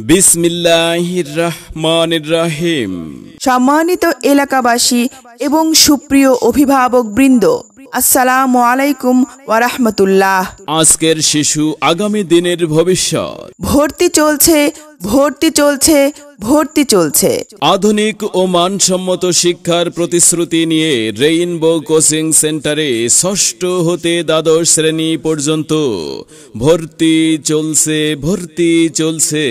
বিসমিল্লাহির রহমানির রহিম। সম্মানিত এলাকাবাসী এবং সুপ্রিয় অভিভাবক বৃন্দ, আসসালামু আলাইকুম ওয়া রাহমাতুল্লাহ। আজকের শিশু আগামী দিনের ভবিষ্যৎ। ভর্তি চলছে। আধুনিক ও মানসম্মত শিক্ষার প্রতিশ্রুতি নিয়ে রেইনবো কোচিং সেন্টারে ষষ্ঠ হতে দ্বাদশ শ্রেণী পর্যন্ত ভর্তি চলছে।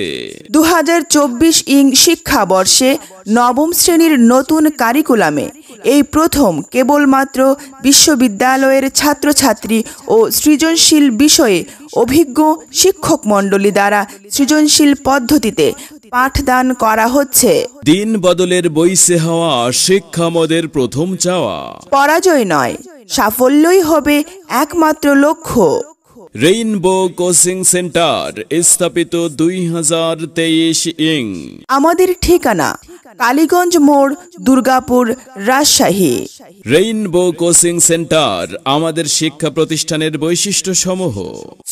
2024 শিক্ষাবর্ষে নবম শ্রেণীর নতুন কারিকুলামে এই প্রথম কেবলমাত্র বিশ্ববিদ্যালয়ের ছাত্রছাত্রী ও সৃজনশীল বিষয়ে অভিজ্ঞ শিক্ষক মণ্ডলী দ্বারা সৃজনশীল পদ্ধতিতে পাঠদান করা হচ্ছে। দিন বদলের বইছে হওয়া শিক্ষা আমাদের প্রথম চাওয়া। পরাজয় নয়, সাফল্যই হবে একমাত্র লক্ষ্য। রেইনবো কোচিং সেন্টার স্থাপিত 2023 আমাদের ঠিকানা কালীগঞ্জ মোড়, Durgapur, Rajshahi. Rainbow coaching centre আমাদের শিক্ষা প্রতিষ্ঠানের বৈশিষ্ট্য সমূহ: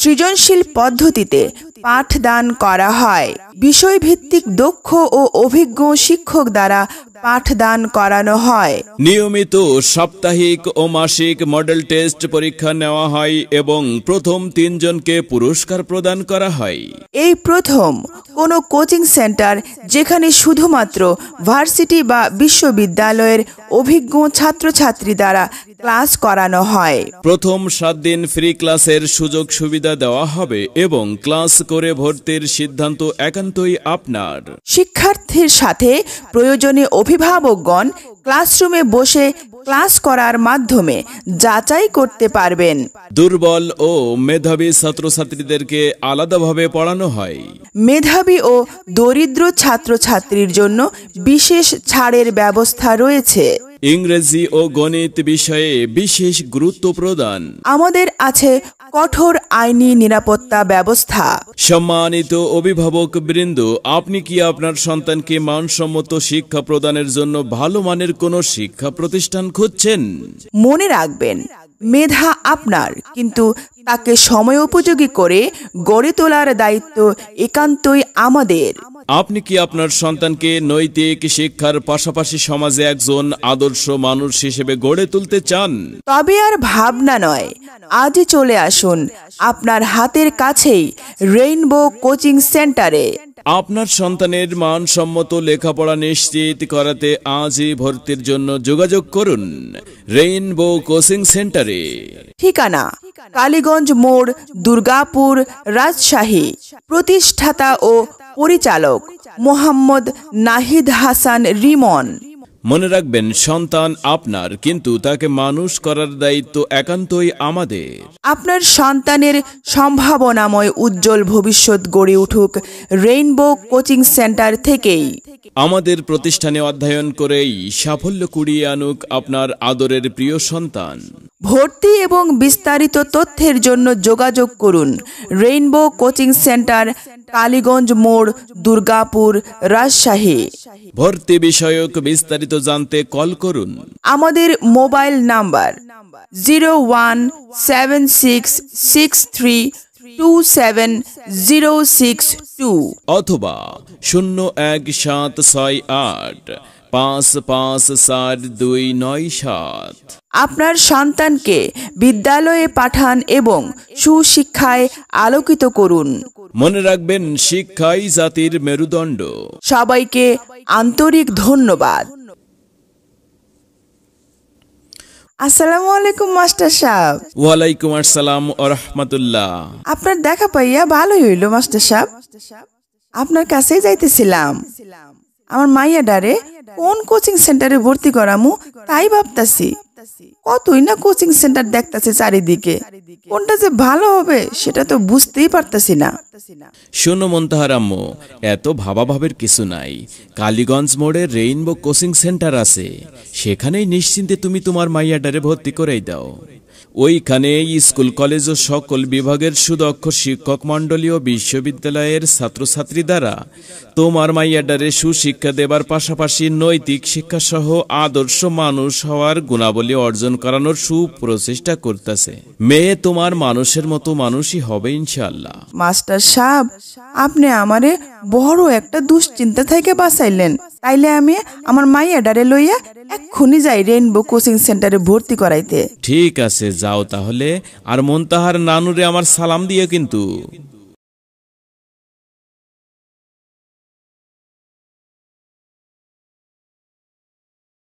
সৃজনশীল পদ্ধতিতে পাঠদান করা হয়, বিষয়ভিত্তিক দক্ষ ও অভিজ্ঞ শিক্ষক দ্বারা পাঠদান করানো হয়, নিয়মিত সাপ্তাহিক ও মাসিক মডেল টেস্ট পরীক্ষা নেওয়া হয় এবং প্রথম 3 জনকে পুরস্কার প্রদান করা হয়। এই প্রথম কোনো কোচিং সেন্টার যেখানে শুধুমাত্র ভার্সিটি বা বিশ্ববিদ্যালয়ের অভিজ্ঞ ছাত্রছাত্রী দ্বারা ক্লাস করানো হয়। প্রথম 7 দিন ফ্রি ক্লাসের সুযোগ সুবিধা দেওয়া হবে এবং ক্লাস করে ভর্তির সিদ্ধান্ত একান্তই আপনার। শিক্ষার্থীর সাথে প্রয়োজনে অভিভাবকগণ ক্লাসরুমে বসে ক্লাস করার মাধ্যমে যাচাই করতে পারবেন। দুর্বল ও মেধাবী ছাত্রছাত্রীদেরকে আলাদাভাবে পড়ানো হয়। মেধাবী ও দরিদ্র ছাত্রছাত্রীর জন্য বিশেষ ছাড়ের ব্যবস্থা রয়েছে। ইংরেজি ও গণিত বিষয়ে বিশেষ গুরুত্ব প্রদান। আমাদের আছে কঠোর আইনি নিরাপত্তা ব্যবস্থা। সম্মানিত অভিভাবক বৃন্দ, আপনি কি আপনার সন্তানকে মানসম্মত শিক্ষা প্রদানের জন্য ভালো মানের কোনো শিক্ষা প্রতিষ্ঠান খুঁজছেন? মনে রাখবেন, মেধা আপনার, কিন্তু তাকে সময় উপযোগী করে গড়ে তোলার দায়িত্ব একান্তই আমাদের। আপনি কি আপনার সন্তানকে নৈতিক শিক্ষার পাশাপাশি সমাজে একজন আদর্শ মানুষ হিসেবে গড়ে তুলতে চান? তবে আর ভাবনা নয়, আজই চলে আসুন আপনার হাতের কাছেই রেইনবো কোচিং সেন্টারে। আপনার সন্তানের মানসম্মত লেখাপড়া নিশ্চিত করাতে আজই ভর্তির জন্য যোগাযোগ করুন রেইনবো কোচিং সেন্টারে। ঠিকানা কালীগঞ্জ মোড়, দুর্গাপুর, রাজশাহী। প্রতিষ্ঠাতা ও পরিচালক মোহাম্মদ নাহিদ হাসান রিমন। মনে রাখবেন, সন্তান আপনার, কিন্তু তাকে মানুষ করার দায়িত্ব একান্তই আমাদের। আপনার সন্তানের সম্ভাবনাময় উজ্জ্বল ভবিষ্যৎ গড়ে উঠুক রেইনবো কোচিং সেন্টার থেকেই। আমাদের প্রতিষ্ঠানে অধ্যয়ন করেই সাফল্য কুড়িয়ে আনুক আপনার আদরের প্রিয় সন্তান। ভর্তি এবং বিস্তারিত তথ্যের জন্য যোগাযোগ করুন রেইনবো কোচিং সেন্টার, কালীগঞ্জ মোড়, দুর্গাপুর, রাজশাহী। ভর্তি বিষয়ক বিস্তারিত জানতে কল করুন। আমাদের মোবাইল নাম্বার 017663270662 অথবা 01768554297। আপনার সন্তানকে বিদ্যালয়ে পাঠান এবং সুশিক্ষায় আলোকিত করুন। মনে রাখবেন, শিক্ষাই জাতির মেরুদণ্ড। সবাইকে আন্তরিক ধন্যবাদ। আসসালামু আলাইকুম মাস্টার সাহেব। ওয়ালাইকুম আসসালাম ওয়া রাহমাতুল্লাহ। আপনার দেখা পাইয়া ভালোই হইল মাস্টার সাহেব। আপনার কাছেই যাইতেছিলাম। আমার মাইয়া ডারে কোন কোচিং সেন্টারে ভর্তি করামু তাই ভাবতাছি। কতই না কোচিং সেন্টার দেখতাছি চারিদিকে, কোনটা যে ভালো হবে সেটা তো বুঝতেই পারতাছি না। শোনো মুনতাহার আম্মু, এত ভাবাভাবের কিছু নাই। কালীগঞ্জ মোড়ে রেইনবো কোচিং সেন্টার আছে, সেখানেই নিশ্চিন্তে তুমি তোমার মাইয়াডারে ভর্তি করাই দাও। ওইখানে স্কুল কলেজ ও সকল বিভাগের সুদক্ষ শিক্ষক মণ্ডলী ও বিশ্ববিদ্যালয়ের ছাত্রছাত্রী দ্বারা তোমার মাইয়াডারে সুশিক্ষা দেবার পাশাপাশি নৈতিক শিক্ষা সহ আদর্শ মানুষ হওয়ার গুণাবলী অর্জন করানোর সুপ্রচেষ্টা করতেছে। মেয়ে তোমার মানুষের মতো মানুষই হবে ইনশাআল্লাহ। মাস্টার সাহেব, আপনি আমারে বড় একটা দুশ্চিন্তা থেকে বাঁচাইলেন। তাইলে আমি আমার মাইয়াডারে লইয়া এক্ষুনি যাই রেইনবো কোচিং সেন্টারে ভর্তি করাইতে। ঠিক আছে, যাও তাহলে। আর মুনতাহার নানুরে আমার সালাম দিয়ে কিন্তু।